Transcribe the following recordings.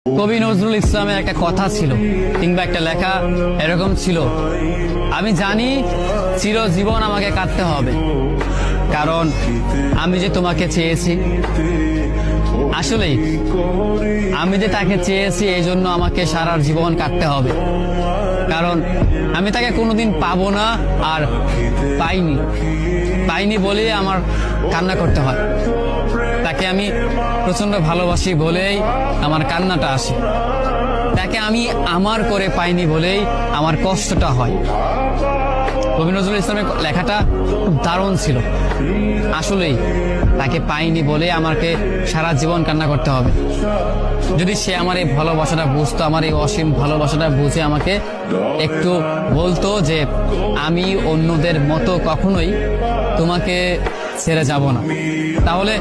কবি নজরুল ইসলামের একটা কথা ছিল কিংবা একটা লেখা এরকম ছিল, আমি জানি চিরজীবন আমাকে কাঁদতে হবে, কারণ আমি যে তোমাকে চেয়েছি। আসলেই আমি যে তাকে চেয়েছি এই জন্য আমাকে সারা জীবন কাটতে হবে, কারণ আমি তাকে কোনোদিন পাবো না, আর পাইনি বলে আমার কান্না করতে হয়। তাকে আমি প্রচন্ড ভালোবাসি বলেই আমার কান্নাটা আসে। তাকে আমি আমার করে পাইনি বলেই আমার কষ্টটা হয়। কবি নজরুল ইসলামের লেখাটা খুব দারুণ ছিল। আসলেই তাকে পাইনি বলে আমাকে সারা জীবন কান্না করতে হবে। যদি সে আমার এই ভালোবাসাটা বুঝতো, আমার এই অসীম ভালোবাসাটা বুঝে আমাকে একটু বলতো যে আমি অন্যদের মতো কখনোই তোমাকে ছেড়ে যাব না, তাহলে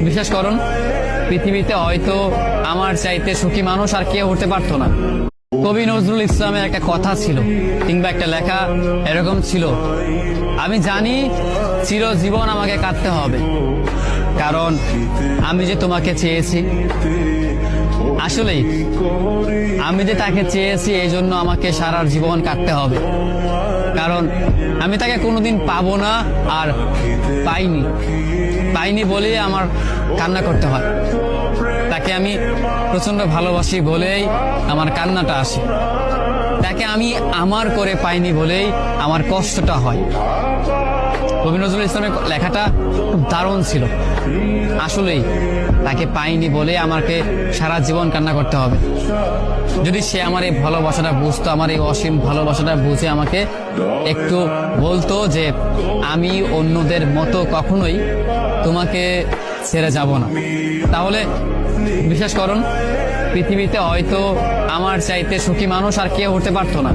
বিশ্বাস করুন পৃথিবীতে হয়তো আমার চাইতে সুখী মানুষ আর কেউ হতে পারতো না। কবি নজরুল ইসলামের একটা কথা ছিল কিংবা একটা লেখা এরকম ছিল, আমি জানি চিরজীবন আমাকে কাঁদতে হবে, কারণ আমি যে তোমাকে চেয়েছি। আসলেই আমি যে তাকে চেয়েছি এই জন্য আমাকে সারা জীবন কাটতে হবে, কারণ আমি তাকে কোনোদিন পাবো না, আর পাইনি বলে আমার কান্না করতে হয়। তাকে আমি প্রচন্ড ভালোবাসি বলেই আমার কান্নাটা আসে। তাকে আমি আমার করে পাইনি বলেই আমার কষ্টটা হয়। কবি নজরুল ইসলামের লেখাটা খুব দারুণ ছিল। আসলেই তাকে পাইনি বলে আমাকে সারা জীবন কান্না করতে হবে। যদি সে আমার এই ভালোবাসাটা বুঝতো, আমার এই অসীম ভালোবাসাটা বুঝে আমাকে একটু বলতো যে আমি অন্যদের মতো কখনোই তোমাকে ছেড়ে যাব না, তাহলে বিশ্বাস করুন পৃথিবীতে হয়তো আমার চাইতে সুখী মানুষ আর কেউ হতে পারতো না।